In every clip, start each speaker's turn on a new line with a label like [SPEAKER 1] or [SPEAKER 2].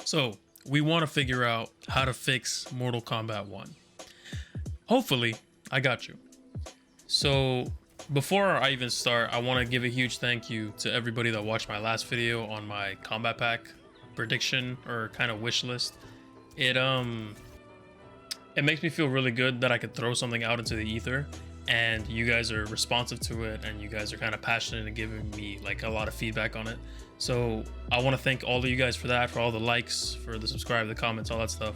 [SPEAKER 1] So we want to figure out how to fix Mortal Kombat 1. Hopefully, I got you. So before I even start, I want to give a huge thank you to everybody that watched my last video on my combat pack prediction or kind of wish list. It makes me feel really good that I could throw something out into the ether and you guys are responsive to it and you guys are kind of passionate and giving me like a lot of feedback on it. So I want to thank all of you guys for that, for all the likes, for the subscribe, the comments, all that stuff.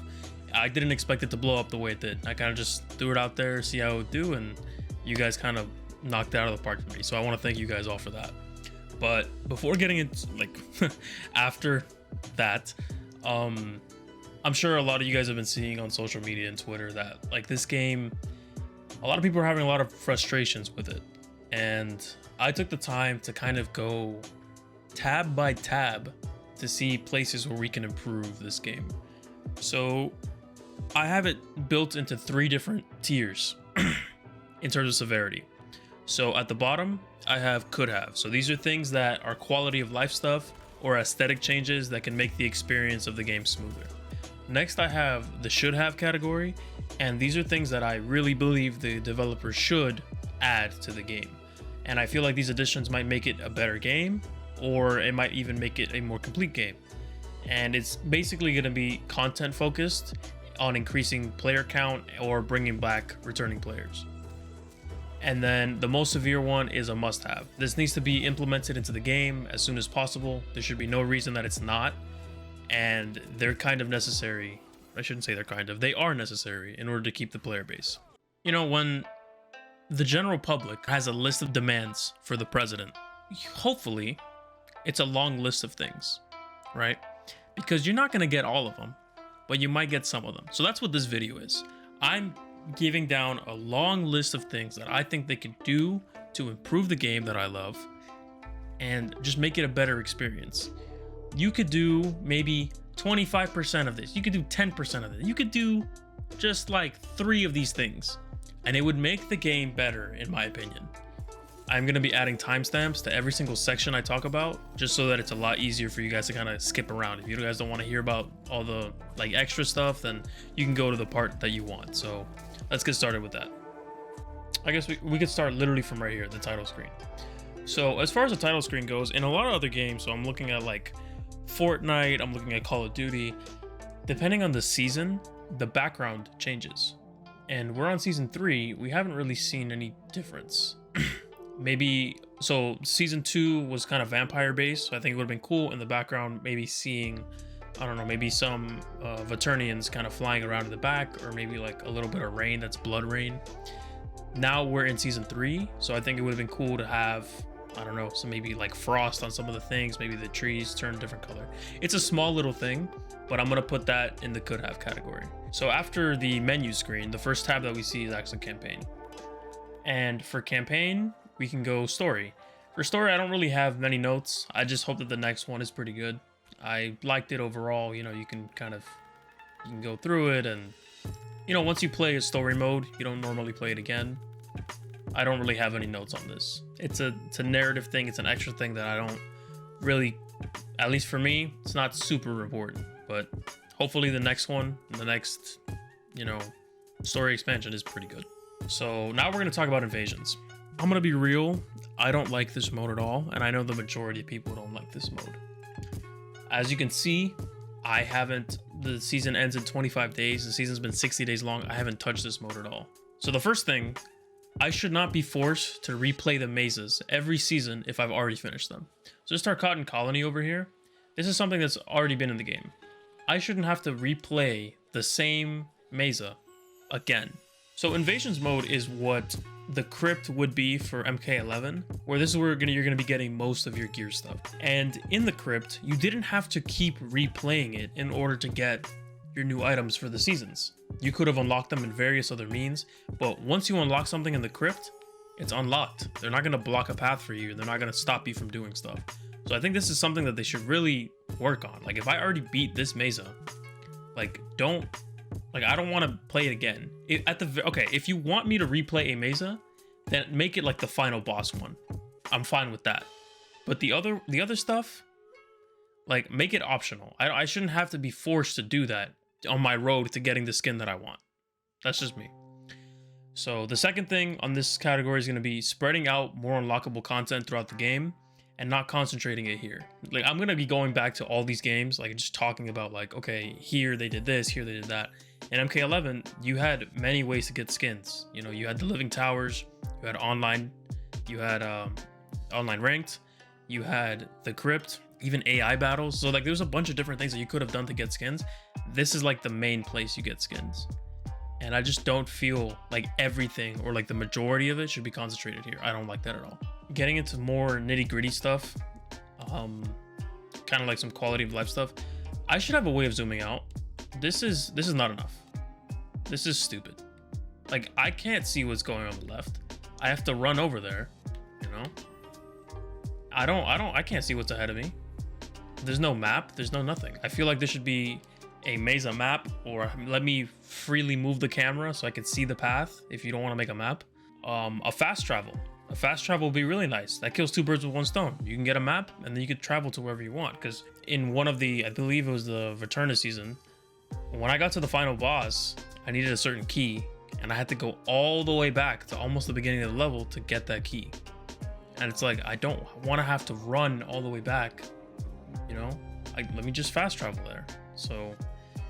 [SPEAKER 1] I didn't expect it to blow up the way it did. I kind of just threw it out there, see how it would do, and you guys kind of knocked it out of the park for me. So I want to thank you guys all for that. But before getting into like after that, I'm sure a lot of you guys have been seeing on social media and Twitter that like this game, a lot of people are having a lot of frustrations with it. And I took the time to kind of go tab by tab to see places where we can improve this game. So I have it built into 3 different tiers in terms of severity. So at the bottom, I have could have. So these are things that are quality of life stuff or aesthetic changes that can make the experience of the game smoother. Next, I have the should have category, and these are things that I really believe the developer should add to the game. And I feel like these additions might make it a better game, or it might even make it a more complete game. And it's basically going to be content focused on increasing player count or bringing back returning players. And then the most severe one is a must-have. This needs to be implemented into the game as soon as possible. There should be no reason that it's not. And they're kind of necessary. I shouldn't say they're kind of. They are necessary in order to keep the player base. You know, when the general public has a list of demands for the president, hopefully it's a long list of things, right? Because you're not going to get all of them, but you might get some of them. So that's what this video is. I'm giving down a long list of things that I think they could do to improve the game that I love and just make it a better experience. You could do maybe 25% of this. You could do 10% of it. You could do just like 3 of these things and it would make the game better, in my opinion. I'm going to be adding timestamps to every single section I talk about, just so that it's a lot easier for you guys to kind of skip around. If you guys don't want to hear about all the like extra stuff, then you can go to the part that you want. So let's get started with that. I guess we could start literally from right here, the title screen. So as far as the title screen goes, in a lot of other games, so I'm looking at like Fortnite, I'm looking at Call of Duty, depending on the season, the background changes. And we're on season 3, we haven't really seen any difference. Maybe, so season 2 was kind of vampire based, so I think it would have been cool in the background, maybe seeing, I don't know, maybe some Vaternians kind of flying around in the back, or maybe like a little bit of rain that's blood rain. Now we're in season 3, so I think it would have been cool to have, I don't know, so maybe like frost on some of the things, maybe the trees turn a different color. It's a small little thing, but I'm gonna put that in the could have category. So after the menu screen, the first tab that we see is actually campaign. And for campaign, we can go story. For story, I don't really have many notes. I just hope that the next one is pretty good. I liked it overall. You know, you can go through it, and you know, once you play a story mode, you don't normally play it again. I don't really have any notes on this. It's a narrative thing. It's an extra thing that I don't really, at least for me, it's not super important. But hopefully the next one, the next, you know, story expansion is pretty good. So now we're going to talk about invasions. I'm going to be real. I don't like this mode at all. And I know the majority of people don't like this mode. As you can see, the season ends in 25 days. The season's been 60 days long. I haven't touched this mode at all. So the first thing, I should not be forced to replay the mazes every season if I've already finished them. So just our Cotton Colony over here. This is something that's already been in the game. I shouldn't have to replay the same mesa again. So invasions mode is what the crypt would be for MK11, where this is where you're gonna be getting most of your gear stuff. And in the crypt, you didn't have to keep replaying it in order to get your new items for the seasons. You could have unlocked them in various other means, but once you unlock something in the crypt, it's unlocked. They're not gonna block a path for you. They're not gonna stop you from doing stuff. So I think this is something that they should really work on. Like if I already beat this mesa, like I don't want to play it again. Okay, if you want me to replay a mesa, then make it like the final boss one. I'm fine with that. But the other stuff, Like, make it optional. I shouldn't have to be forced to do that on my road to getting the skin that I want. That's just me. So the second thing on this category is going to be spreading out more unlockable content throughout the game and not concentrating it here. Like, I'm going to be going back to all these games, like just talking about like, okay, here they did this, here they did that. In MK11, you had many ways to get skins. You know, you had the living towers, you had online, you had online ranked, you had the crypt, even AI battles. So like there's a bunch of different things that you could have done to get skins. This is like the main place you get skins. And I just don't feel like everything or like the majority of it should be concentrated here. I don't like that at all. Getting into more nitty gritty stuff, kind of like some quality of life stuff. I should have a way of zooming out. This is not enough. This is stupid. Like, I can't see what's going on the left. I have to run over there, you know? I can't see what's ahead of me. There's no map, there's no nothing. I feel like there should be a Mesa map, or let me freely move the camera so I can see the path if you don't want to make a map. A fast travel will be really nice. That kills two birds with one stone. You can get a map and then you could travel to wherever you want. Because in one of the, I believe it was the Returna season, when I got to the final boss, I needed a certain key and I had to go all the way back to almost the beginning of the level to get that key. And it's like, I don't want to have to run all the way back, you know? Let me just fast travel there. So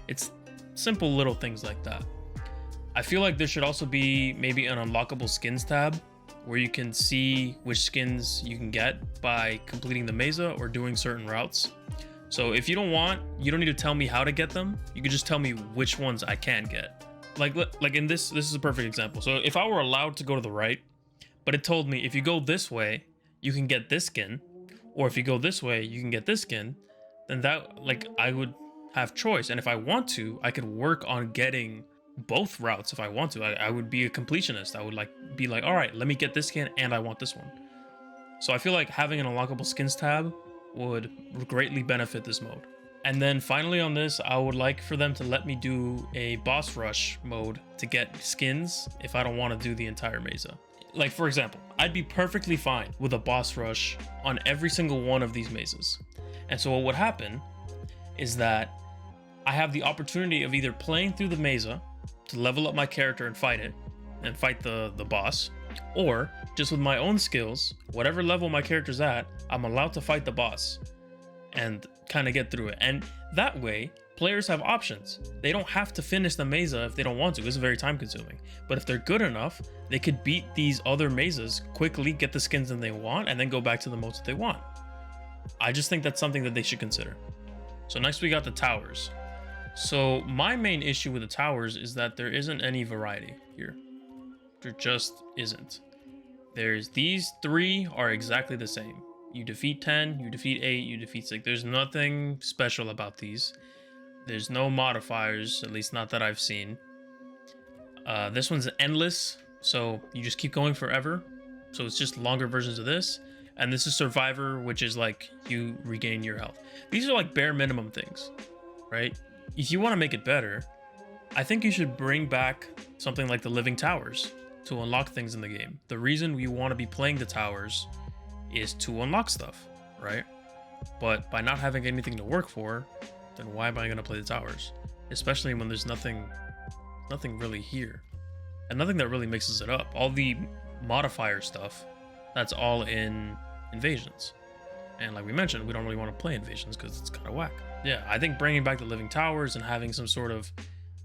[SPEAKER 1] it's simple little things like that. I feel like there should also be maybe an unlockable skins tab where you can see which skins you can get by completing the mesa or doing certain routes. So if you don't need to tell me how to get them. You can just tell me which ones I can get. Like in this is a perfect example. So if I were allowed to go to the right, but it told me if you go this way, you can get this skin, or if you go this way, you can get this skin, then that, like, I would have choice. And if I want to, I could work on getting both routes if I want to. I would be a completionist. I would be like, all right, let me get this skin and I want this one. So I feel like having an unlockable skins tab would greatly benefit this mode. And then finally on this, I would like for them to let me do a boss rush mode to get skins if I don't want to do the entire mesa. Like, for example, I'd be perfectly fine with a boss rush on every single one of these mesas. And so what would happen is that I have the opportunity of either playing through the mesa to level up my character and fight it, and fight the boss, or just with my own skills, whatever level my character's at, I'm allowed to fight the boss and kind of get through it. And that way, players have options. They don't have to finish the mesa if they don't want to. It's very time consuming. But if they're good enough, they could beat these other mesas quickly, get the skins that they want, and then go back to the modes that they want. I just think that's something that they should consider. So next we got the towers. So my main issue with the towers is that there isn't any variety here. There just isn't. These three are exactly the same. You defeat 10, you defeat 8, you defeat 6. There's nothing special about these. There's no modifiers, at least not that I've seen. This one's endless, so you just keep going forever. So it's just longer versions of this. And this is Survivor, which is like you regain your health. These are like bare minimum things, right? If you want to make it better, I think you should bring back something like the living towers to unlock things in the game. The reason we want to be playing the towers is to unlock stuff, right? But by not having anything to work for, then why am I going to play the towers? Especially when there's nothing really here. And nothing that really mixes it up. All the modifier stuff, that's all in invasions. And like we mentioned, we don't really want to play invasions because it's kind of whack. Yeah, I think bringing back the living towers and having some sort of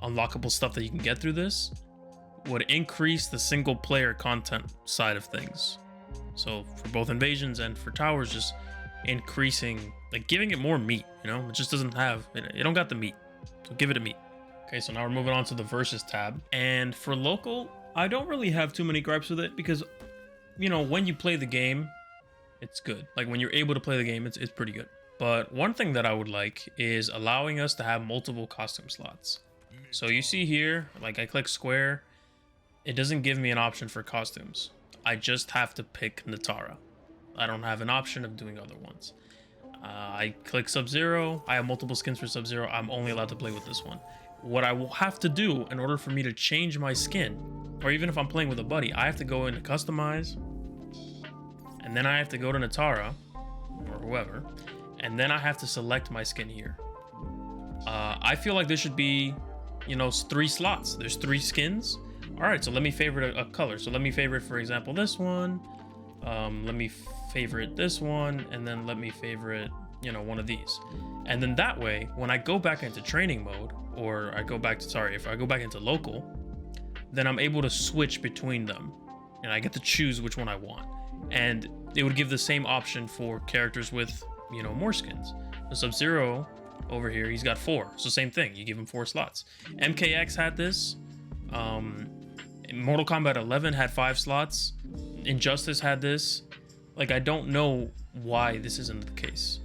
[SPEAKER 1] unlockable stuff that you can get through this would increase the single player content side of things. So for both invasions and for towers, just increasing, like giving it more meat, you know? It just doesn't have, it don't got the meat. So give it a meat. Okay, so now we're moving on to the versus tab. And for local, I don't really have too many gripes with it because, you know, when you play the game, it's good. Like when you're able to play the game, it's pretty good. But one thing that I would like is allowing us to have multiple costume slots. So you see here, like I click square, it doesn't give me an option for costumes. I just have to pick Natara. I don't have an option of doing other ones. I click Sub-Zero, I have multiple skins for Sub-Zero, I'm only allowed to play with this one. What I will have to do in order for me to change my skin, or even if I'm playing with a buddy, I have to go into Kustomize, and then I have to go to Natara, or whoever, and then I have to select my skin here. I feel like there should be, you know, 3 slots. There's 3 skins. All right, so let me favorite a color. So let me favorite, for example, this one. Let me favorite this one, and then let me favorite, you know, one of these. And then that way, when I go back into training mode, or I go back to, sorry, if I go back into local, then I'm able to switch between them, and I get to choose which one I want. And it would give the same option for characters with, you know, more skins. The Sub-Zero over here, he's got 4, so same thing, you give him 4 slots. MKX had this. Mortal Kombat 11 had 5 slots. Injustice had this. Like, I don't know why this isn't the case.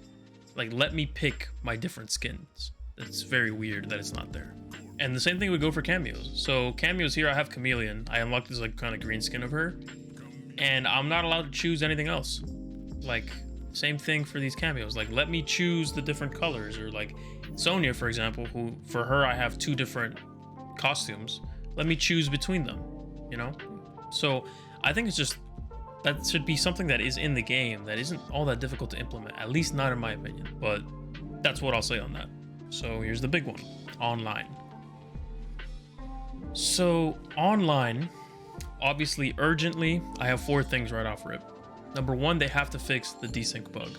[SPEAKER 1] Like, let me pick my different skins. It's very weird that it's not there. And the same thing would go for cameos. So cameos here, I have Chameleon. I unlocked this like kind of green skin of her, and I'm not allowed to choose anything else. Like, same thing for these cameos. Like, let me choose the different colors. Or like Sonya, for example, who for her I have 2 different costumes. Let me choose between them, you know? So I think it's just, that should be something that is in the game that isn't all that difficult to implement, at least not in my opinion. But that's what I'll say on that. So here's the big one, online. So online, obviously urgently, I have 4 things right off rip. Number 1, they have to fix the desync bug.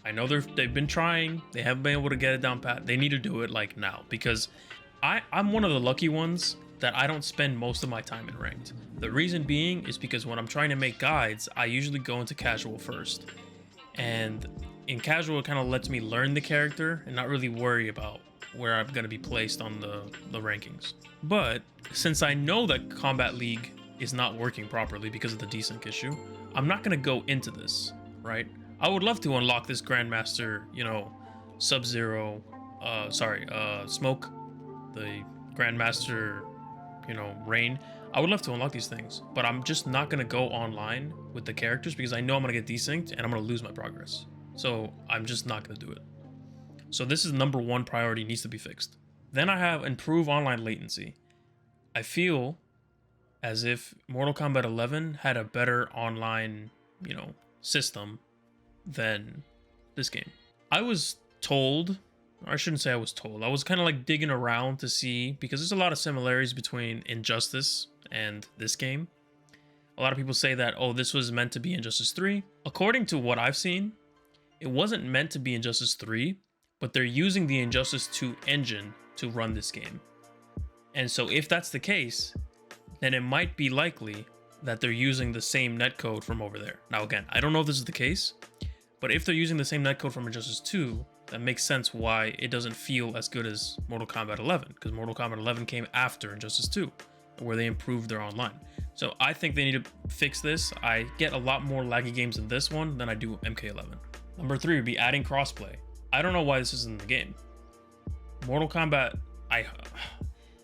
[SPEAKER 1] I know they've been trying, they haven't been able to get it down pat. They need to do it like now, because I'm one of the lucky ones that I don't spend most of my time in ranked. The reason being is because when I'm trying to make guides, I usually go into casual first. And in casual, it kind of lets me learn the character and not really worry about where I'm going to be placed on the rankings. But since I know that Combat League is not working properly because of the desync issue, I'm not going to go into this, right? I would love to unlock this Grandmaster, you know, Sub-Zero, Smoke, the Grandmaster, you know, Rain. I would love to unlock these things, but I'm just not going to go online with the characters because I know I'm going to get desynced and I'm going to lose my progress. So I'm just not going to do it. So this is number 1 priority, needs to be fixed. Then I have improve online latency. I feel as if Mortal Kombat 11 had a better online, you know, system than this game. I was told, or I shouldn't say I was told, I was kind of like digging around to see, because there's a lot of similarities between Injustice and this game. A lot of people say that, oh, this was meant to be Injustice 3. According to what I've seen, it wasn't meant to be Injustice 3, but they're using the Injustice 2 engine to run this game. And so if that's the case, then it might be likely that they're using the same netcode from over there. Now again, I don't know if this is the case, but if they're using the same netcode from Injustice 2, that makes sense why it doesn't feel as good as Mortal Kombat 11, because Mortal Kombat 11 came after Injustice 2, where they improved their online. So I think they need to fix this. I get a lot more laggy games in this one than I do MK11. Number 3 would be adding crossplay. I don't know why this isn't in the game. Mortal Kombat,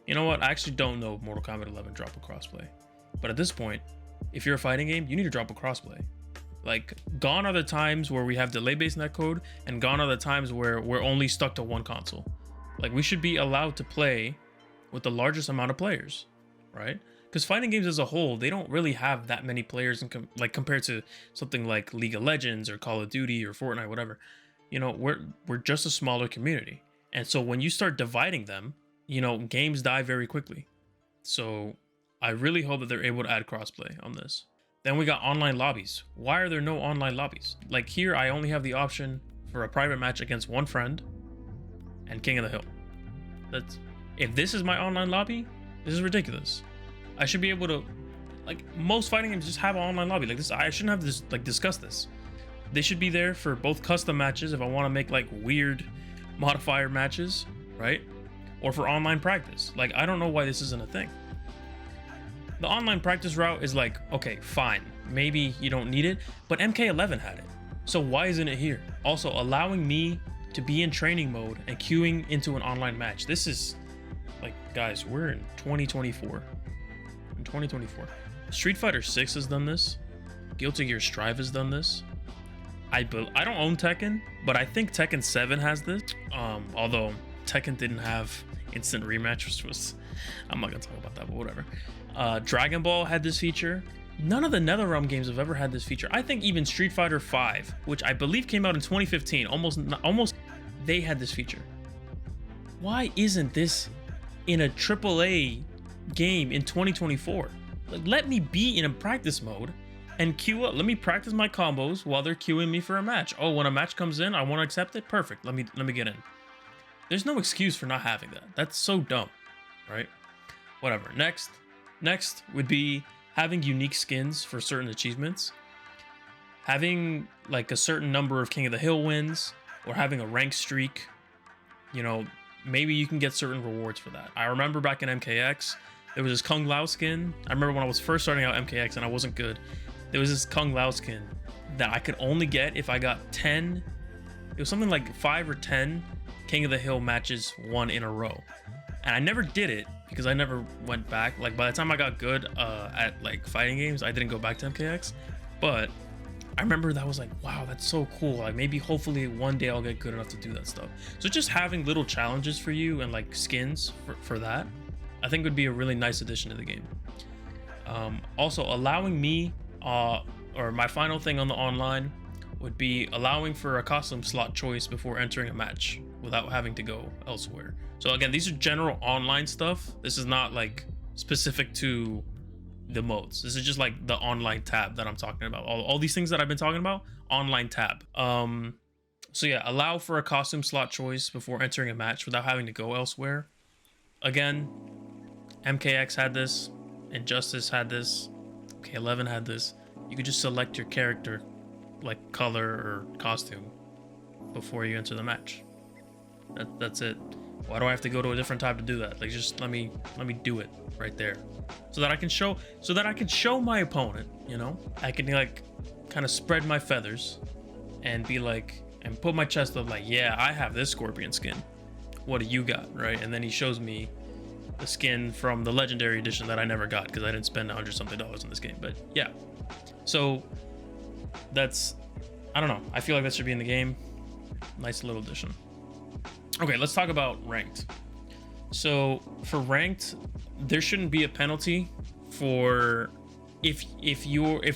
[SPEAKER 1] you know what? I actually don't know if Mortal Kombat 11 dropped a crossplay. But at this point, if you're a fighting game, you need to drop a crossplay. Like, gone are the times where we have delay-based netcode, and gone are the times where we're only stuck to one console. Like, we should be allowed to play with the largest amount of players, right? Because fighting games as a whole, they don't really have that many players compared to something like League of Legends or Call of Duty or Fortnite, whatever. You know, we're just a smaller community. And so when you start dividing them, you know, games die very quickly. So I really hope that they're able to add crossplay on this. Then we got online lobbies. Why are there no online lobbies? Like here, I only have the option for a private match against one friend and King of the Hill. If this is my online lobby, this is ridiculous. I should be able to, like, most fighting games just have an online lobby like this. I shouldn't have this, like, discuss this. They should be there for both custom matches if I want to make like weird modifier matches, right? Or for online practice. Like, I don't know why this isn't a thing. The online practice route is like, okay, fine, maybe you don't need it, but MK11 had it. So why isn't it here? Also, allowing me to be in training mode and queuing into an online match. This is like, guys, we're in 2024. In 2024. Street Fighter 6 has done this. Guilty Gear Strive has done this. I don't own Tekken, but I think Tekken 7 has this. Although Tekken didn't have instant rematch, which was, I'm not gonna talk about that, but whatever. Dragon Ball had this feature. None of the NetherRealm games have ever had this feature. I think even Street Fighter V, which I believe came out in 2015, almost they had this feature. Why isn't this in a AAA game in 2024? Like, let me be in a practice mode and queue up. Let me practice my combos while they're queuing me for a match. Oh, when a match comes in, I want to accept it. Perfect. Let me get in. There's no excuse for not having that. That's so dumb, right? Whatever. Next would be having unique skins for certain achievements, having like a certain number of King of the Hill wins, or having a rank streak. You know, maybe you can get certain rewards for that. I remember back in MKX, there was this Kung Lao skin. I remember when I was first starting out MKX and I wasn't good, there was this Kung Lao skin that I could only get if I got 10, it was something like 5 or 10 King of the Hill matches won in a row. And I never did it because I never went back. Like, by the time I got good at like fighting games, I didn't go back to MKX. But I remember that was like, wow, that's so cool. Like, maybe hopefully one day I'll get good enough to do that stuff. So just having little challenges for you and like skins for that, I think would be a really nice addition to the game. Also allowing me, or my final thing on the online would be allowing for a costume slot choice before entering a match without having to go elsewhere. So again, these are general online stuff. This is not like specific to the modes. This is just like the online tab that I'm talking about. All these things that I've been talking about, online tab. So yeah, allow for a costume slot choice before entering a match without having to go elsewhere. Again, MKX had this, Injustice had this, K11 had this. You could just select your character, like color or costume, before you enter the match. That's it. Why do I have to go to a different tab to do that? Like, just let me do it right there, so that I can show my opponent. You know, I can like kind of spread my feathers and be like, and put my chest up like, yeah, I have this Scorpion skin. What do you got, right? And then he shows me the skin from the legendary edition that I never got because I didn't spend $100 something in this game. But yeah, so that's, I don't know, I feel like that should be in the game. Nice little addition. Okay, let's talk about ranked. So for ranked, there shouldn't be a penalty for if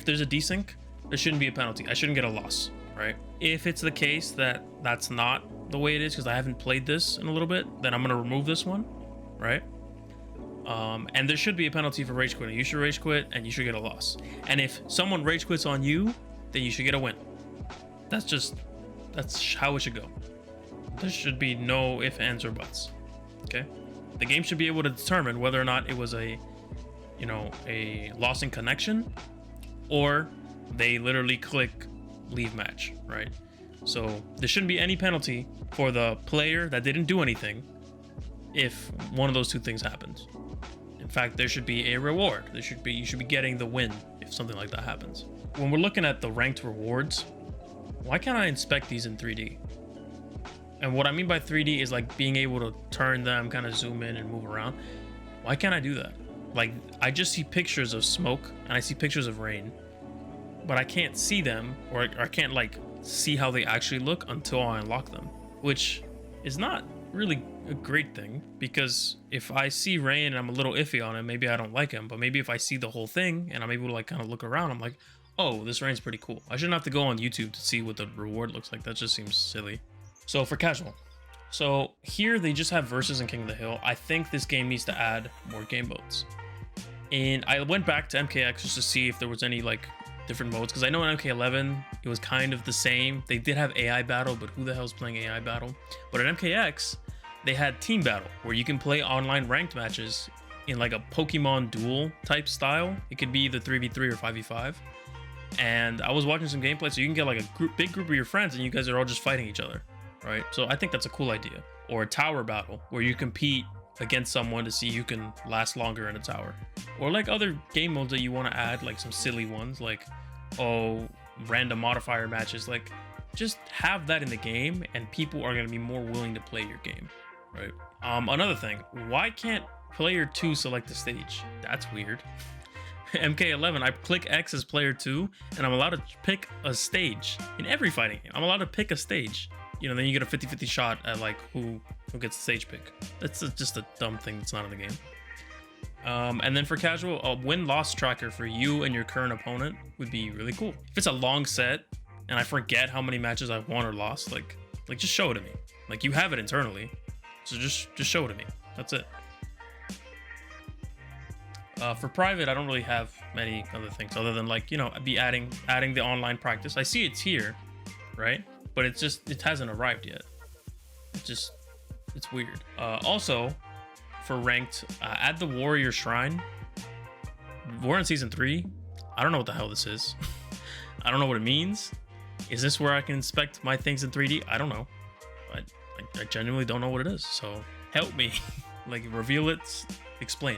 [SPEAKER 1] there's a desync, there shouldn't be a penalty. I shouldn't get a loss, right? If it's the case that that's not the way it is because I haven't played this in a little bit, then I'm gonna remove this one, right? And there should be a penalty for rage quitting. You should rage quit and you should get a loss. And if someone rage quits on you, then you should get a win. That's how it should go. There should be no ifs, ands, or buts. Okay? The game should be able to determine whether or not it was a loss in connection, or they literally click leave match, right? So there shouldn't be any penalty for the player that didn't do anything if one of those two things happens. In fact, there should be a reward. You should be getting the win if something like that happens. When we're looking at the ranked rewards, why can't I inspect these in 3D? And what I mean by 3D is like being able to turn them, kind of zoom in and move around. Why can't I do that? Like, I just see pictures of smoke and I see pictures of rain, but I can't see them, or I can't like see how they actually look until I unlock them, which is not really a great thing, because if I see rain and I'm a little iffy on him, maybe I don't like him. But maybe if I see the whole thing and I'm able to like kind of look around, I'm like, oh, this rain's pretty cool. I shouldn't have to go on YouTube to see what the reward looks like. That just seems silly. So for casual, so here they just have versus in King of the Hill. I think this game needs to add more game modes. And I went back to MKX just to see if there was any like different modes, because I know in MK11 it was kind of the same. They did have AI battle, but who the hell's playing AI battle? But at MKX, they had team battle, where you can play online ranked matches in like a Pokemon duel type style. It could be either 3v3 or 5v5. And I was watching some gameplay, so you can get like a big group of your friends and you guys are all just fighting each other, right? So I think that's a cool idea. Or a tower battle, where you compete against someone to see who can last longer in a tower. Or like other game modes that you want to add, like some silly ones, like, oh, random modifier matches. Like, just have that in the game and people are going to be more willing to play your game, right? Another thing, why can't player 2 select the stage? That's weird. MK11, I click X as player 2 and I'm allowed to pick a stage. In every fighting game, I'm allowed to pick a stage. You know, then you get a 50-50 shot at like who gets the stage pick. That's just a dumb thing that's not in the game. And then for casual, a win-loss tracker for you and your current opponent would be really cool. If it's a long set and I forget how many matches I've won or lost, like just show it to me. Like, you have it internally, so just show it to me. That's it. For private, I don't really have many other things other than, like, you know, be adding the online practice. I see it's here, right? But it hasn't arrived yet. It's weird. Also, for ranked, add the warrior shrine. We're in season 3. I don't know what the hell this is. I don't know what it means. Is this where I can inspect my things in 3D? I don't know. I genuinely don't know what it is. So help me. Like, reveal it, explain.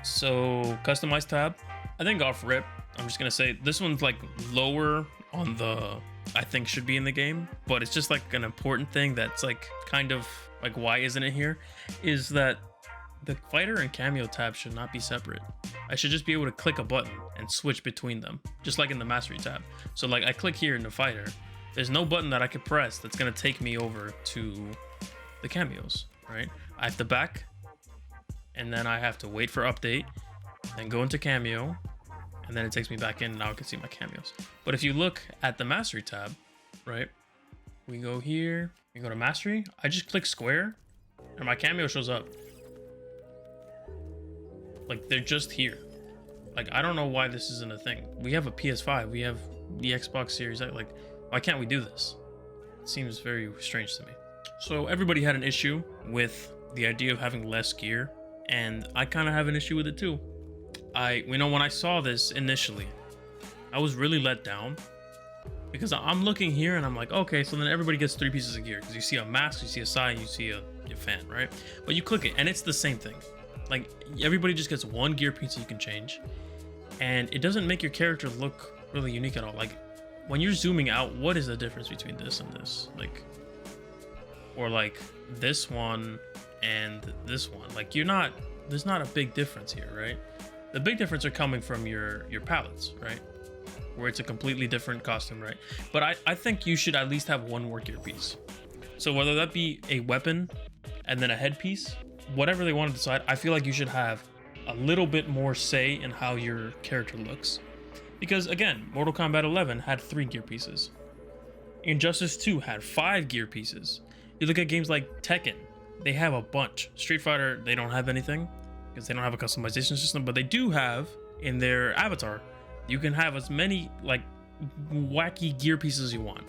[SPEAKER 1] So Kustomize tab, I think off rip, I'm just gonna say this one's like lower on the I think should be in the game, but it's just like an important thing that's like kind of like, why isn't it here, is that the fighter and cameo tab should not be separate. I should just be able to click a button and switch between them, just like in the mastery tab. So like, I click here in the fighter, there's no button that I could press that's gonna take me over to the cameos, right? I have to back, and then I have to wait for update, then go into cameo, and then it takes me back in, and now I can see my cameos. But if you look at the mastery tab, right, we go here, we go to mastery, I just click square, and my cameo shows up. Like, they're just here. Like, I don't know why this isn't a thing. We have a PS5, we have the Xbox Series X, like, why can't we do this? It seems very strange to me. So everybody had an issue with the idea of having less gear, and I kind of have an issue with it too. When I saw this initially, I was really let down, because I'm looking here and I'm like, okay, so then everybody gets 3 pieces of gear, because you see a mask, you see a side, you see a fan, right? But you click it and it's the same thing. Like, everybody just gets 1 gear piece you can change, and it doesn't make your character look really unique at all. Like, when you're zooming out, what is the difference between this and this? Like, or like this one and this one, like, there's not a big difference here, right? The big difference are coming from your palettes, right? Where it's a completely different costume, right? But I think you should at least have 1 more gear piece. So whether that be a weapon and then a headpiece, whatever they want to decide, I feel like you should have a little bit more say in how your character looks. Because again, Mortal Kombat 11 had 3 gear pieces. Injustice 2 had 5 gear pieces. You look at games like Tekken, they have a bunch. Street Fighter, they don't have anything because they don't have a customization system, but they do have in their avatar, you can have as many like wacky gear pieces as you want.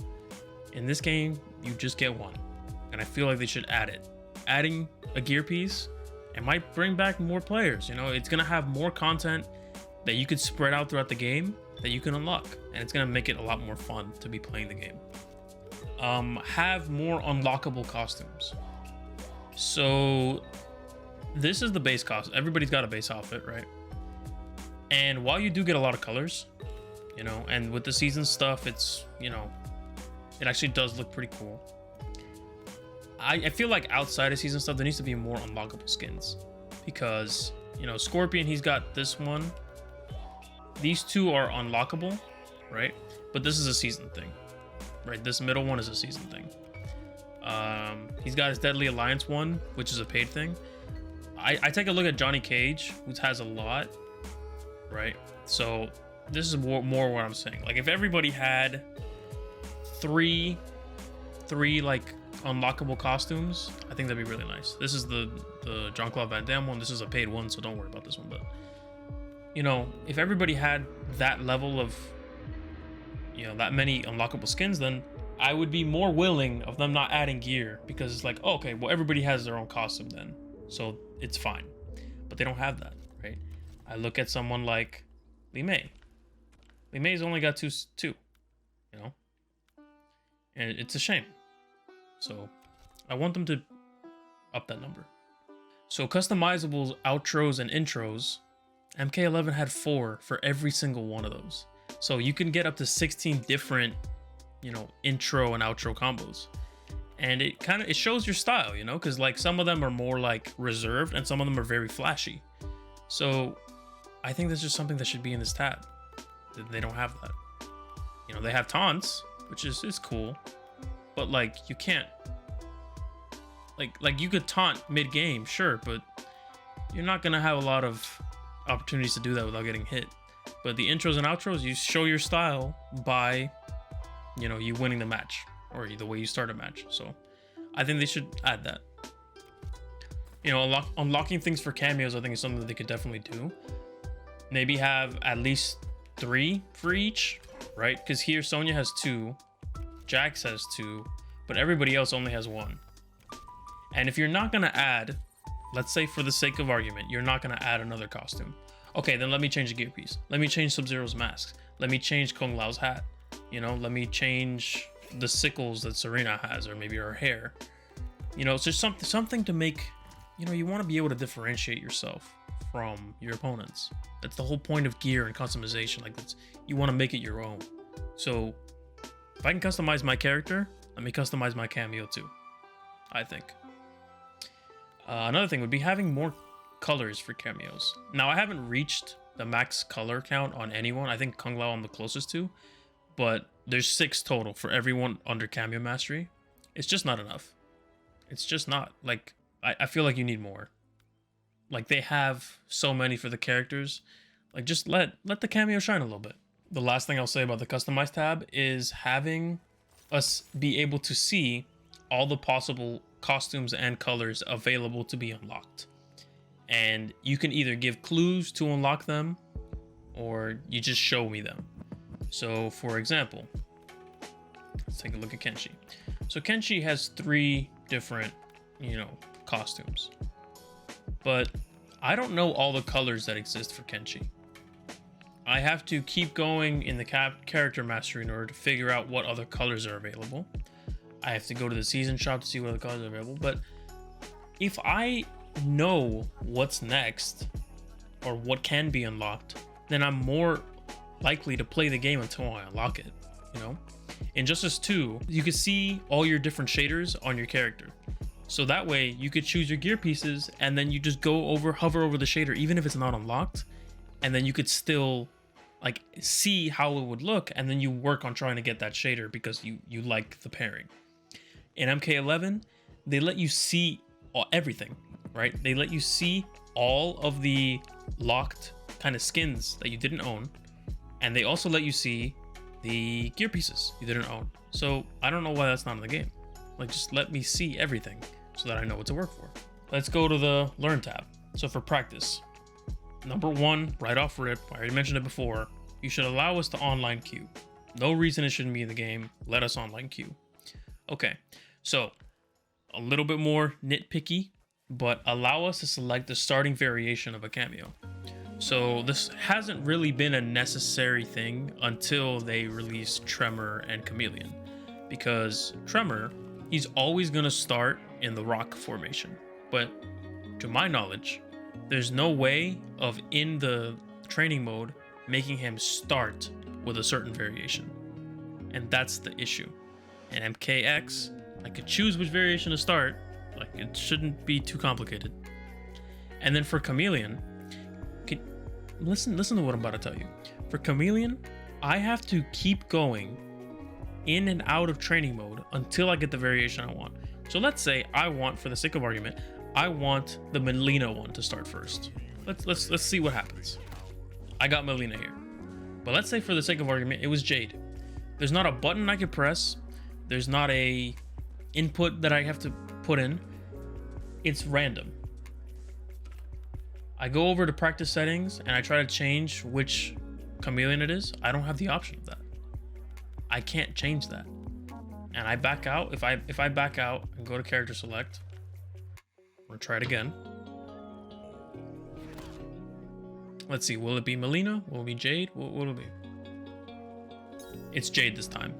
[SPEAKER 1] In this game, you just get 1. And I feel like they should add it. Adding a gear piece, it might bring back more players. You know, it's gonna have more content that you could spread out throughout the game that you can unlock, and it's gonna make it a lot more fun to be playing the game. Have more unlockable costumes. So this is the base costume. Everybody's got a base outfit, right? And while you do get a lot of colors, you know, and with the season stuff, it's, you know, it actually does look pretty cool. I feel like outside of season stuff, there needs to be more unlockable skins, because, you know, Scorpion, he's got this one. These 2 are unlockable, right? But this is a season thing, right? This middle one is a season thing. He's got his Deadly Alliance one, which is a paid thing. I take a look at Johnny Cage, who has a lot, right? So this is more what I'm saying. Like, if everybody had three like unlockable costumes, I think that'd be really nice. This is the Jean-Claude Van Damme one. This is a paid one, so don't worry about this one. But, you know, if everybody had that level of, you know, that many unlockable skins, then I would be more willing of them not adding gear, because it's like, oh, okay, well, everybody has their own costume then, so it's fine. But they don't have that, right? I look at someone like Li Mei. Li Mei's only got two, you know, and it's a shame. So I want them to up that number. So customizable outros and intros, MK11 had 4 for every single one of those. So you can get up to 16 different, you know, intro and outro combos. And it shows your style, you know, because like some of them are more like reserved and some of them are very flashy. So I think that's just something that should be in this tab. They don't have that. You know, they have taunts, which is cool. But like, you can't, like you could taunt mid-game, sure, but you're not gonna have a lot of opportunities to do that without getting hit. But the intros and outros, you show your style by, you know, you winning the match or the way you start a match. So I think they should add that. You know, unlocking things for cameos, I think is something that they could definitely do. Maybe have at least 3 for each, right? Because here Sonya has 2, Jax has 2, but everybody else only has 1. And if you're not gonna add, let's say for the sake of argument, you're not gonna add another costume. Okay, then let me change the gear piece. Let me change Sub-Zero's mask. Let me change Kung Lao's hat. You know, let me change the sickles that Serena has, or maybe her hair. You know, it's just something to make, you know, you want to be able to differentiate yourself from your opponents. That's the whole point of gear and customization. Like, you want to make it your own. So if I can customize my character, let me customize my cameo too, I think. Another thing would be having more colors for cameos. Now, I haven't reached the max color count on anyone. I think Kung Lao I'm the closest to, but there's 6 total for everyone under cameo mastery. It's just not enough. It's just not. Like, I feel like you need more. Like, they have so many for the characters. Like, just let the cameo shine a little bit. The last thing I'll say about the Kustomize tab is having us be able to see all the possible costumes and colors available to be unlocked. And you can either give clues to unlock them, or you just show me them. So, for example, let's take a look at Kenshi. So Kenshi has 3 different, you know, costumes. But I don't know all the colors that exist for Kenshi. I have to keep going in the character mastery in order to figure out what other colors are available. I have to go to the season shop to see what other colors are available. But if I know what's next or what can be unlocked, then I'm more likely to play the game until I unlock it, you know? In Injustice 2, you can see all your different shaders on your character. So that way you could choose your gear pieces and then you just hover over the shader, even if it's not unlocked. And then you could still like see how it would look. And then you work on trying to get that shader because you like the pairing. In MK11, they let you see everything, right? They let you see all of the locked kind of skins that you didn't own. And they also let you see the gear pieces you didn't own. So I don't know why that's not in the game. Like, just let me see everything so that I know what to work for. Let's go to the Learn tab. So for practice, number 1, right off rip, I already mentioned it before, you should allow us to online queue. No reason it shouldn't be in the game. Let us online queue. Okay, so a little bit more nitpicky, but allow us to select the starting variation of a cameo. So this hasn't really been a necessary thing until they released Tremor and Chameleon. Because Tremor, he's always going to start in the rock formation. But to my knowledge, there's no way of, in the training mode, making him start with a certain variation. And that's the issue. In MKX, I could choose which variation to start. Like, it shouldn't be too complicated. And then for Chameleon, listen to what I'm about to tell you. For Chameleon, I have to keep going in and out of training mode until I get the variation I want. So let's say I want, for the sake of argument, I want the Melina one to start first. Let's see what happens. I got Melina here. But let's say for the sake of argument, it was Jade. There's not a button I could press. There's not a input that I have to put in. It's random. I go over to practice settings and I try to change which Chameleon it is. I don't have the option of that. I can't change that. And I back out. If I back out and go to character select, we'll try it again. Let's see, will it be Melina? Will it be Jade? What will it be? It's Jade this time.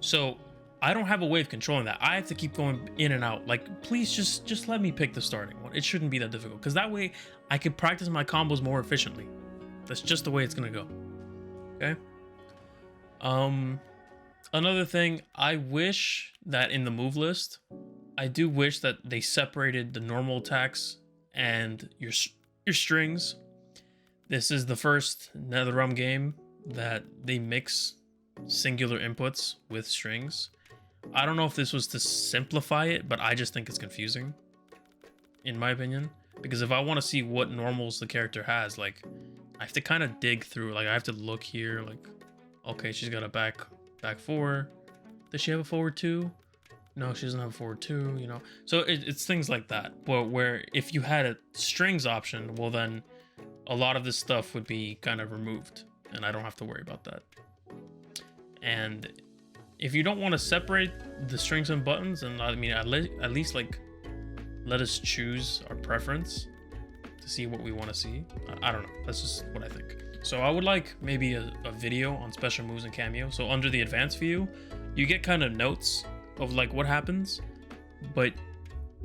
[SPEAKER 1] So I don't have a way of controlling that. I have to keep going in and out. Like, please just let me pick the starting one. It shouldn't be that difficult, because that way I can practice my combos more efficiently. That's just the way it's gonna go. Okay. Another thing, I wish that in the move list, I do wish that they separated the normal attacks and your strings. This is the first NetherRealm game that they mix singular inputs with strings. I don't know if this was to simplify it, but I just think it's confusing, in my opinion. because if I want to see what normals the character has, like I have to kind of dig through. Like I have to look here, like, okay, she's got a back 4. Does she have a forward 2? No, she doesn't have a forward 2, you know. So it's things like that. Well, where if you had a strings option, well then a lot of this stuff would be kind of removed, and I don't have to worry about that. And if you don't want to separate the strings and buttons, and I mean, at least like let us choose our preference to see what we want to see. I don't know. That's just what I think. So I would like maybe a video on special moves and cameo. So under the advanced view, you get kind of notes of like what happens, but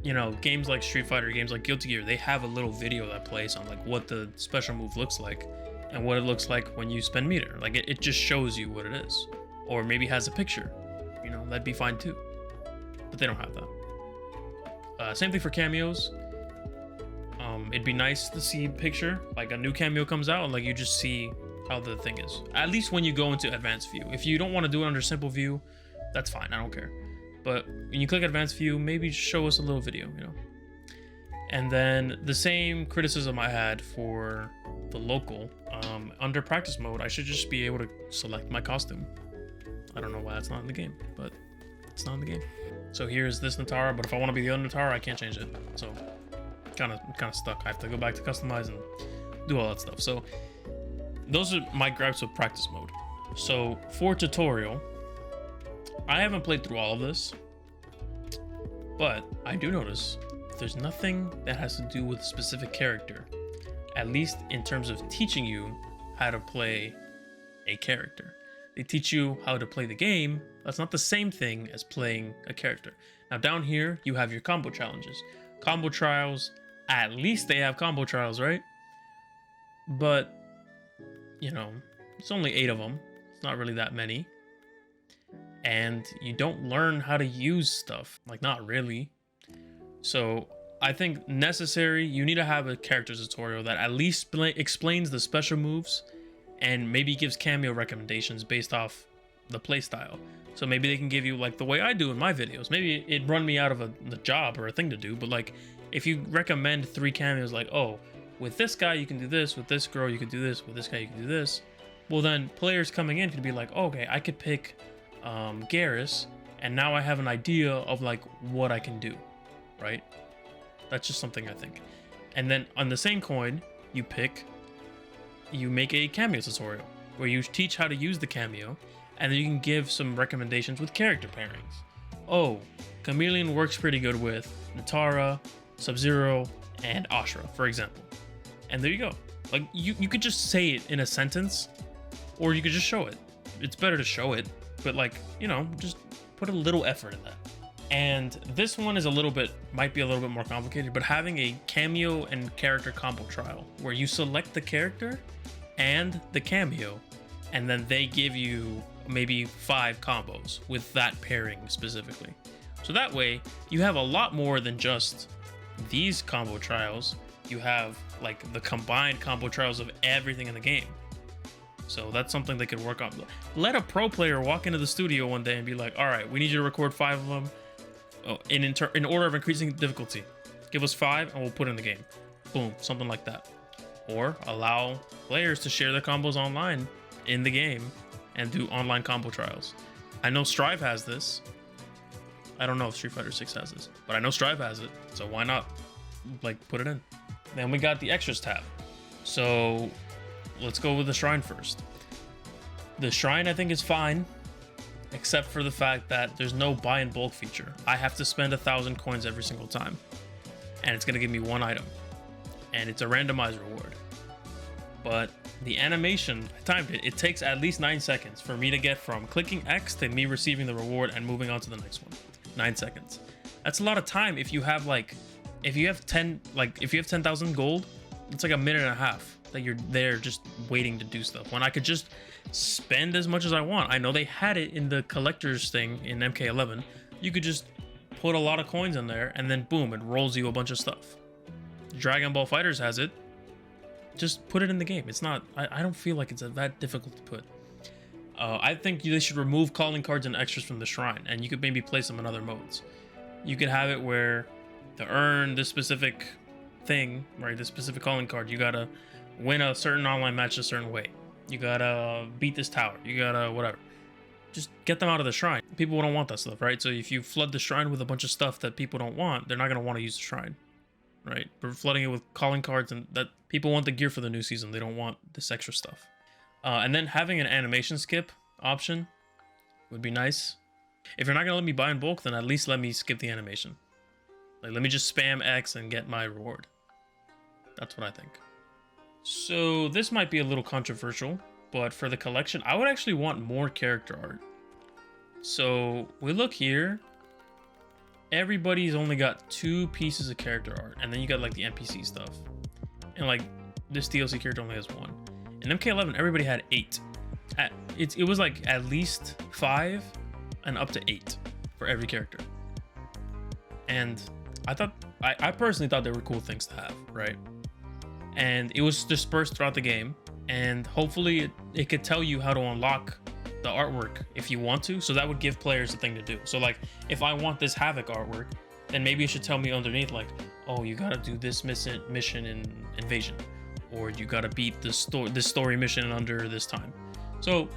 [SPEAKER 1] you know, games like Street Fighter, games like Guilty Gear, they have a little video that plays on like what the special move looks like and what it looks like when you spend meter. Like it just shows you what it is, or maybe has a picture, you know, that'd be fine too, but they don't have that. Same thing for cameos. It'd be nice to see a picture, like a new cameo comes out and like you just see how the thing is, at least when you go into advanced view. If you don't want to do it under simple view, that's fine, I don't care. But when you click advanced view, maybe show us a little video, you know. And then the same criticism I had for the local, under practice mode, I should just be able to select my costume. I don't know why it's not in the game, but it's not in the game. So here's this Natara, but if I want to be the other Natara, I can't change it. So kind of stuck. I have to go back to Kustomize and do all that stuff. So those are my gripes with practice mode. So for tutorial, I haven't played through all of this, but I do notice there's nothing that has to do with a specific character, at least in terms of teaching you how to play a character. They teach you how to play the game. That's not the same thing as playing a character. Now down here, you have your combo challenges. Combo trials, at least they have combo trials, right? But, you know, it's only 8 of them. It's not really that many. And you don't learn how to use stuff, like not really. So I think necessary, you need to have a character tutorial that at least explains the special moves and maybe gives cameo recommendations based off the playstyle. So maybe they can give you, like the way I do in my videos, maybe it'd run me out of a job or a thing to do, but like if you recommend 3 cameos, like, oh, with this guy you can do this, with this girl you can do this, with this guy you can do this, well then players coming in could be like, oh, okay, I could pick Garrus, and now I have an idea of like what I can do, right? That's just something I think. And then on the same coin, you make a cameo tutorial where you teach how to use the cameo, and then you can give some recommendations with character pairings. Oh, Chameleon works pretty good with Natara, Sub-Zero, and Ashura, for example. And there you go. Like you could just say it in a sentence, or you could just show it. It's better to show it, but like, you know, just put a little effort in that. And this one is might be a little bit more complicated, but having a cameo and character combo trial where you select the character and the cameo, and then they give you maybe 5 combos with that pairing specifically. So that way you have a lot more than just these combo trials. You have like the combined combo trials of everything in the game. So that's something they could work on. Let a pro player walk into the studio one day and be like, all right, we need you to record 5 of them in order of increasing difficulty. Give us 5 and we'll put it in the game. Boom, something like that. Or allow players to share their combos online in the game and do online combo trials. I know Strive has this. I don't know if Street Fighter 6 has this, but I know Strive has it. So why not like put it in? Then we got the extras tab. So let's go with the shrine first. The shrine I think is fine, except for the fact that there's no buy in bulk feature. I have to spend 1,000 coins every single time, and it's gonna give me 1 item, and it's a randomized reward. But the animation, I timed it, it takes at least 9 seconds for me to get from clicking X to me receiving the reward and moving on to the next one. 9 seconds. That's a lot of time if you have like, if you have 10,000 gold, it's like a minute and a half that you're there just waiting to do stuff, when I could just spend as much as I want. I know they had it in the collector's thing in MK11. You could just put a lot of coins in there and then boom, it rolls you a bunch of stuff. Dragon Ball FighterZ has it. Just put it in the game. It's not, I don't feel like it's that difficult to put. I think they should remove calling cards and extras from the shrine, and you could maybe place them in other modes. You could have it where to earn this specific thing, right? This specific calling card, you gotta win a certain online match a certain way. You gotta beat this tower. You gotta whatever. Just get them out of the shrine. People don't want that stuff, right? So if you flood the shrine with a bunch of stuff that people don't want, they're not gonna want to use the shrine, right? But flooding it with calling cards, and that people want the gear for the new season. They don't want this extra stuff. And then having an animation skip option would be nice. If you're not gonna let me buy in bulk, then at least let me skip the animation. Like, let me just spam X and get my reward. That's what I think. So this might be a little controversial, but for the collection, I would actually want more character art. So we look here. Everybody's only got 2 pieces of character art, and then you got like the NPC stuff. And like this DLC character only has 1. In MK11, everybody had 8. It was like at least 5 and up to 8 for every character. And I personally thought they were cool things to have, right? And it was dispersed throughout the game, and hopefully it could tell you how to unlock the artwork if you want to, so that would give players a thing to do. So like, if I want this Havoc artwork, then maybe it should tell me underneath like, oh, you gotta do this mission in Invasion, or you gotta beat this story mission under this time. So,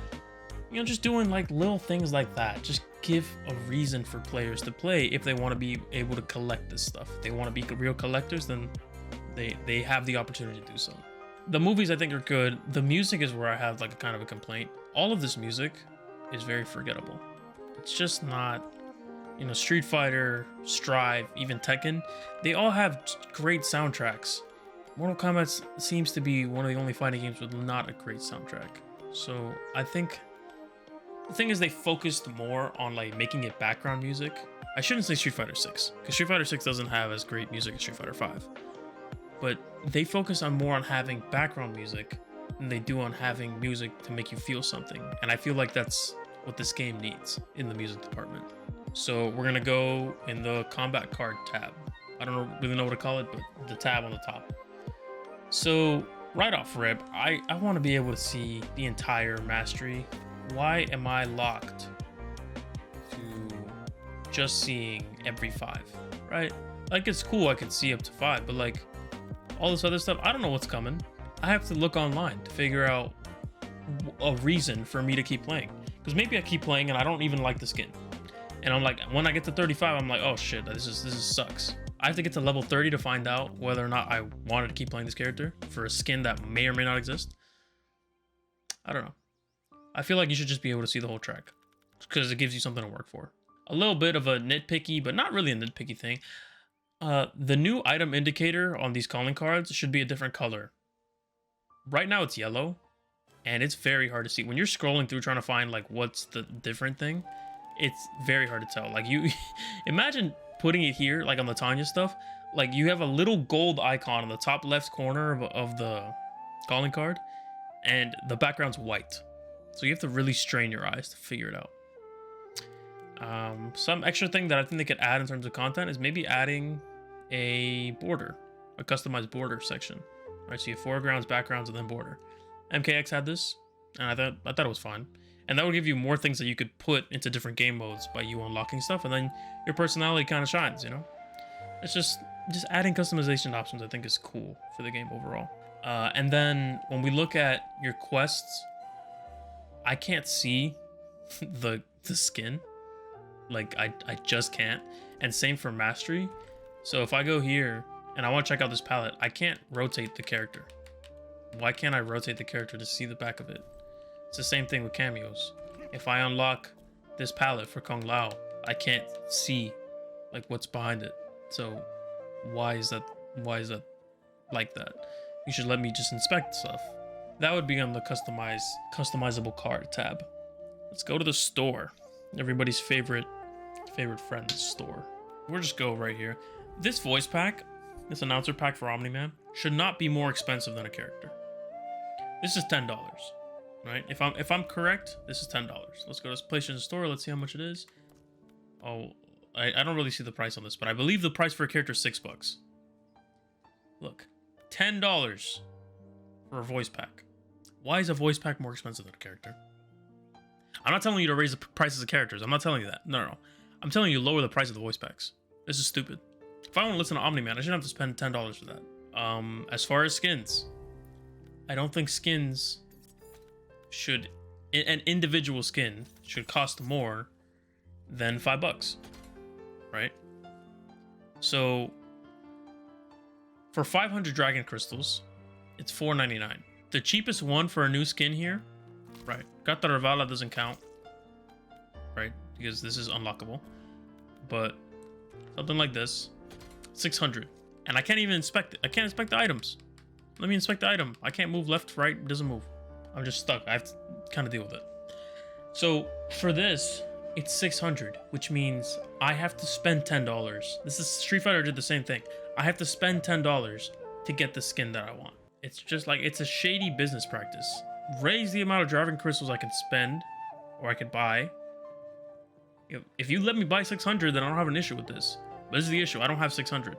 [SPEAKER 1] you know, just doing like little things like that, just give a reason for players to play if they want to be able to collect this stuff. If they want to be real collectors, then they have the opportunity to do so. The movies I think are good. The music is where I have like a kind of a complaint. All of this music is very forgettable. It's just not, you know, Street Fighter, Strive, even Tekken, they all have great soundtracks. Mortal Kombat seems to be one of the only fighting games with not a great soundtrack. So I think the thing is they focused more on like making it background music. I shouldn't say Street Fighter 6, because Street Fighter 6 doesn't have as great music as Street Fighter 5. But they focus on more on having background music than they do on having music to make you feel something. And I feel like that's what this game needs in the music department. So we're gonna go in the Kombat Card tab. I don't really know what to call it, but the tab on the top. So right off rip, I want to be able to see the entire mastery. Why am I locked to just seeing every 5, right? Like, it's cool I can see up to 5, but like all this other stuff, I don't know what's coming. I have to look online to figure out a reason for me to keep playing. Because maybe I keep playing and I don't even like the skin. And I'm like, when I get to 35, I'm like, oh shit, this sucks. I have to get to level 30 to find out whether or not I wanted to keep playing this character for a skin that may or may not exist. I don't know. I feel like you should just be able to see the whole track, because it gives you something to work for. A little bit of a nitpicky, but not really a nitpicky thing. The new item indicator on these calling cards should be a different color. Right now it's yellow, and it's very hard to see. When you're scrolling through trying to find like what's the different thing, it's very hard to tell. Like, you imagine putting it here, like on the Tanya stuff, like you have a little gold icon on the top left corner of the calling card, and the background's white. So you have to really strain your eyes to figure it out. Some extra thing that I think they could add in terms of content is maybe adding a border, a customized border section. Right, so you have foregrounds, backgrounds, and then border. MKX had this, and I thought it was fine. And that would give you more things that you could put into different game modes by you unlocking stuff, and then your personality kind of shines, you know? It's just adding customization options I think is cool for the game overall. And then when we look at your quests, I can't see the skin. Like, I just can't. And same for mastery. So if I go here and I want to check out this palette, I can't rotate the character. Why can't I rotate the character to see the back of it? It's the same thing with cameos. If I unlock this palette for Kung Lao, I can't see like what's behind it. So why is that like that? You should let me just inspect stuff. That would be on the customizable card tab. Let's go to the store. Everybody's favorite friend store. We'll just go right here. This voice pack, this announcer pack for Omni-Man, should not be more expensive than a character. This is $10, right? If I'm correct, this is $10. Let's go to PlayStation Store. Let's see how much it is. Oh, I don't really see the price on this, but I believe the price for a character is $6. Look, $10 for a voice pack. Why is a voice pack more expensive than a character? I'm not telling you to raise the prices of characters. I'm not telling you that. No. I'm telling you lower the price of the voice packs. This is stupid. If I want to listen to Omni-Man, I shouldn't have to spend $10 for that. As far as skins, I don't think skins should, an individual skin should cost more than $5, right? So for 500 dragon crystals, it's $4.99. The cheapest one for a new skin here, right? Gata Ravala doesn't count, right? Because this is unlockable. But something like this, 600. And I can't even inspect it. I can't inspect the items. Let me inspect the item. I can't move left, right, it doesn't move. I'm just stuck. I have to kind of deal with it. So for this, it's 600, which means I have to spend $10. This is Street Fighter did the same thing. I have to spend $10 to get the skin that I want. It's just like, it's a shady business practice. Raise the amount of dragon crystals I can spend, or I could buy. If you let me buy 600, then I don't have an issue with this. But this is the issue. I don't have 600.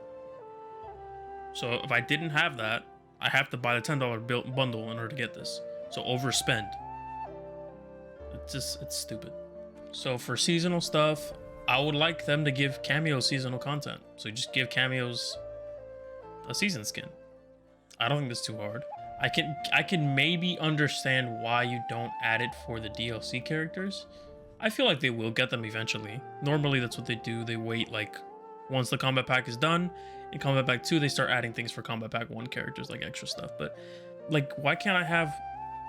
[SPEAKER 1] So if I didn't have that, I have to buy the $10 bundle in order to get this. So overspend. It's stupid. So for seasonal stuff, I would like them to give cameo seasonal content. So just give cameos a season skin. I don't think that's too hard. I can maybe understand why you don't add it for the DLC characters. I feel like they will get them eventually. Normally that's what they do. They wait like once the combat pack is done. In Combat Pack 2, they start adding things for Combat Pack 1 characters, like extra stuff. But like, why can't I have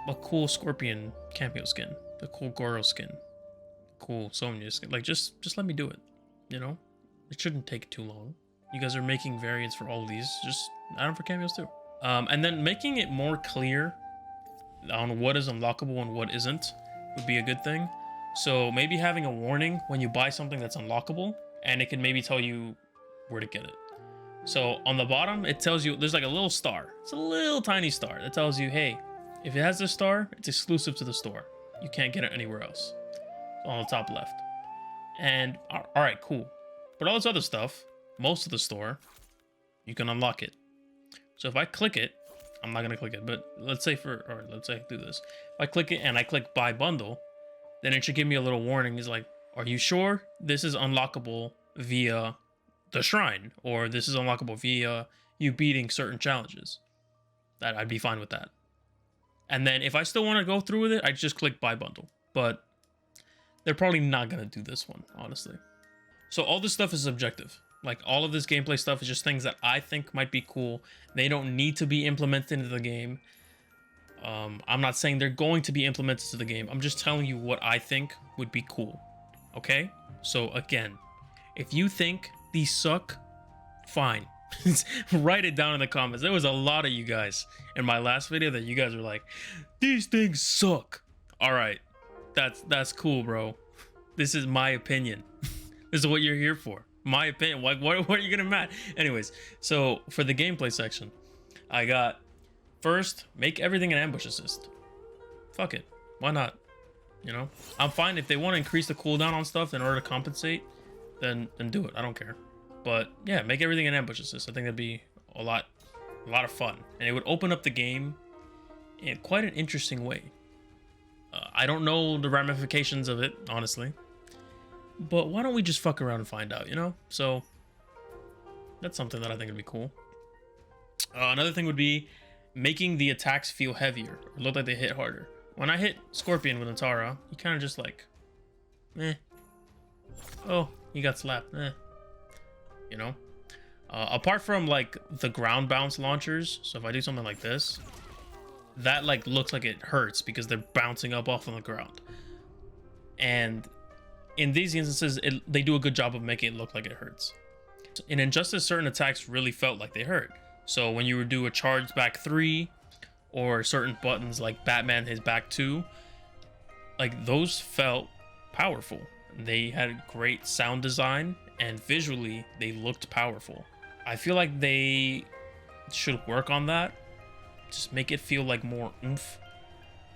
[SPEAKER 1] a cool Scorpion cameo skin? The cool Goro skin? Cool Sonya skin? Like, just let me do it, you know? It shouldn't take too long. You guys are making variants for all of these. Just add them for cameos too. And then making it more clear on what is unlockable and what isn't would be a good thing. So maybe having a warning when you buy something that's unlockable, and it can maybe tell you where to get it. So on the bottom, it tells you, there's like a little star. It's a little tiny star that tells you, hey, if it has this star, it's exclusive to the store. You can't get it anywhere else. On the top left. And all right, cool. But all this other stuff, most of the store, you can unlock it. So if I click it, I'm not gonna click it, but let's say let's say I do this. If I click it and I click buy bundle, then it should give me a little warning. It's like, are you sure this is unlockable via the shrine, or this is unlockable via you beating certain challenges? That I'd be fine with that. And then if I still want to go through with it, I just click buy bundle. But they're probably not gonna do this one, honestly. So all this stuff is subjective. Like, all of this gameplay stuff is just things that I think might be cool. They don't need to be implemented into the game. I'm not saying they're going to be implemented to the game. I'm just telling you what I think would be cool. Okay? So again, if you think these suck, fine. Write it down in the comments. There was a lot of you guys in my last video that you guys were like, these things suck. All right, that's cool, bro. This is my opinion. This is what you're here for. My opinion. Like, what are you gonna mad? Anyways, so for the gameplay section, I got first, make everything an ambush assist. Fuck it, why not? You know, I'm fine if they want to increase the cooldown on stuff in order to compensate. Then do it. I don't care. But yeah, make everything an ambush assist. I think that'd be a lot of fun, and it would open up the game in quite an interesting way. I don't know the ramifications of it, honestly, but why don't we just fuck around and find out, you know? So that's something that I think would be cool. Another thing would be making the attacks feel heavier or look like they hit harder. When I hit Scorpion with Natara, you kind of just like, oh, he got slapped, you know? Apart from like the ground bounce launchers, so if I do something like this, that like looks like it hurts because they're bouncing up off on the ground. And in these instances, they do a good job of making it look like it hurts. In Injustice, certain attacks really felt like they hurt. So when you would do a charge back 3, or certain buttons like Batman his back 2, like those felt powerful. They had great sound design, and visually they looked powerful. I feel like they should work on that. Just make it feel like more oomph.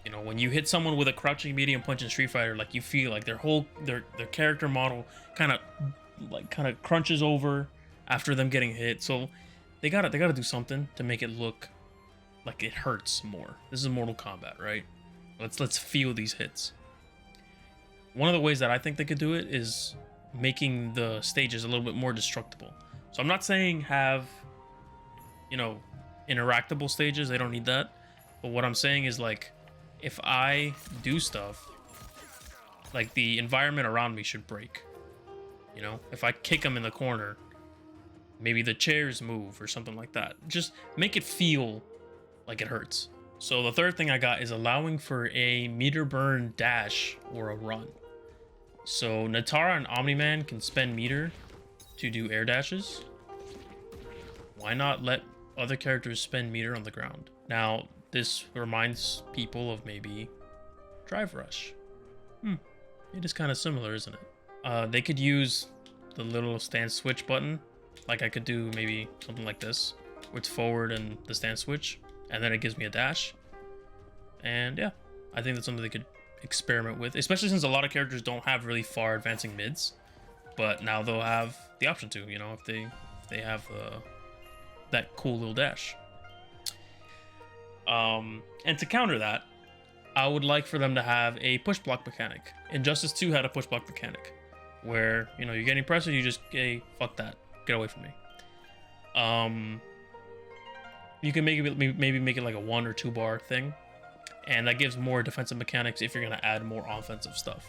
[SPEAKER 1] You know, when you hit someone with a crouching medium punch in Street Fighter, like you feel like their character model kind of crunches over after them getting hit. So they gotta do something to make it look like it hurts more. This is Mortal Kombat, right? Let's feel these hits. One of the ways that I think they could do it is making the stages a little bit more destructible. So I'm not saying have, you know, interactable stages, they don't need that. But what I'm saying is, like, if I do stuff, like, the environment around me should break. You know, if I kick them in the corner, maybe the chairs move or something like that. Just make it feel like it hurts. So the third thing I got is allowing for a meter burn dash or a run. So Natara and Omni-Man can spend meter to do air dashes. Why not let other characters spend meter on the ground? Now, this reminds people of maybe Drive Rush. It is kind of similar, isn't it? They could use the little stance switch button. Like I could do maybe something like this, where it's forward and the stance switch, and then it gives me a dash. And yeah, I think that's something they could experiment with, especially since a lot of characters don't have really far advancing mids, but now they'll have the option to, you know, if they have that cool little dash. And to counter that, I would like for them to have a push block mechanic. Injustice 2 had a push block mechanic where, you know, you're getting pressure, you just, hey, fuck that, get away from me. You can maybe make it like a 1 or 2 bar thing, and that gives more defensive mechanics if you're gonna add more offensive stuff.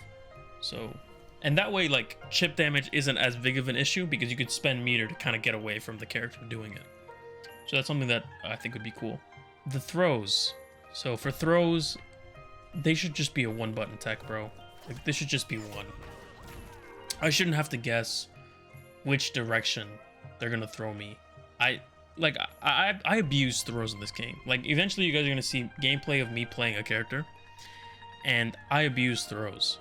[SPEAKER 1] So, and that way, like, chip damage isn't as big of an issue because you could spend meter to kind of get away from the character doing it. So that's something that I think would be cool. The throws. So for throws, they should just be a 1-button tech, bro. Like, this should just be one. I shouldn't have to guess which direction they're gonna throw me. I abuse throws in this game. Like, eventually you guys are gonna see gameplay of me playing a character, and I abuse throws.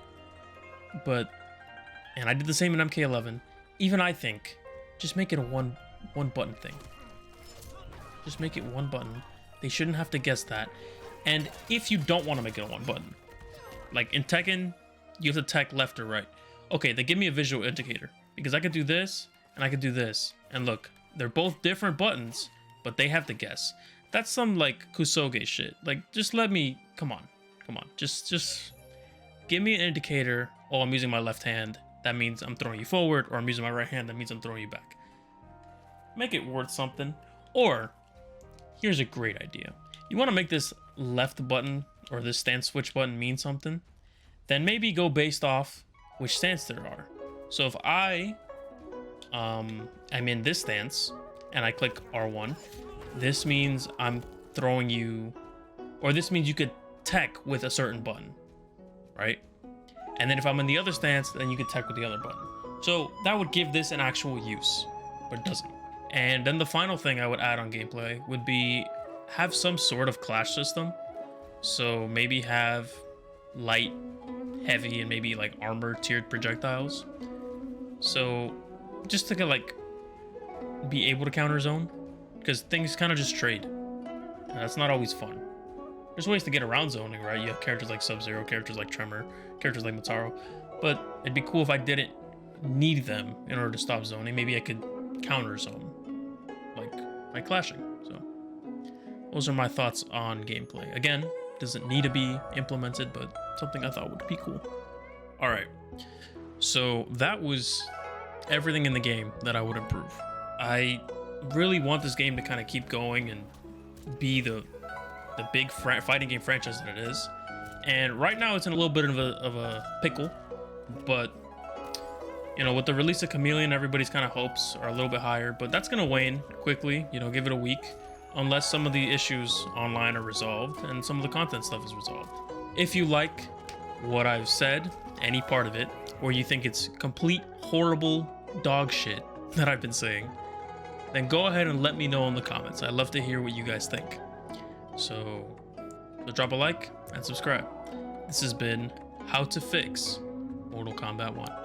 [SPEAKER 1] And I did the same in MK11. Even I think, just make it a one button thing. Just make it 1 button. They shouldn't have to guess that. And if you don't want to make it a 1 button, like in Tekken, you have to tech left or right. Okay, they give me a visual indicator because I could do this and I could do this. And look, they're both different buttons, but they have to guess. That's some like Kustomize shit. Like, just let me, come on. Just give me an indicator. Oh, I'm using my left hand. That means I'm throwing you forward, or I'm using my right hand. That means I'm throwing you back. Make it worth something. Or here's a great idea. You want to make this left button or this stance switch button mean something, then maybe go based off which stance there are. So if I'm in this stance and I click R1, this means I'm throwing you, or this means you could tech with a certain button, right? And then if I'm in the other stance, then you could tech with the other button. So that would give this an actual use, but it doesn't. And then the final thing I would add on gameplay would be have some sort of clash system. So maybe have light, heavy, and maybe like armor tiered projectiles. So just to like be able to counter zone, because things kind of just trade. And that's not always fun. There's ways to get around zoning, right? You have characters like Sub-Zero, characters like Tremor, characters like Mataro. But it'd be cool if I didn't need them in order to stop zoning. Maybe I could counter zone, like by clashing. So those are my thoughts on gameplay. Again, doesn't need to be implemented, but something I thought would be cool. All right, so that was everything in the game that I would improve. I really want this game to kind of keep going and be the big fighting game franchise that it is. And right now it's in a little bit of a pickle, but you know, with the release of Chameleon, everybody's kind of hopes are a little bit higher, but that's gonna wane quickly. You know, give it a week, unless some of the issues online are resolved and some of the content stuff is resolved. If you like what I've said, any part of it, or you think it's complete horrible dog shit that I've been saying, then go ahead and let me know in the comments. I'd love to hear what you guys think. So drop a like and subscribe. This has been How to Fix Mortal Kombat 1.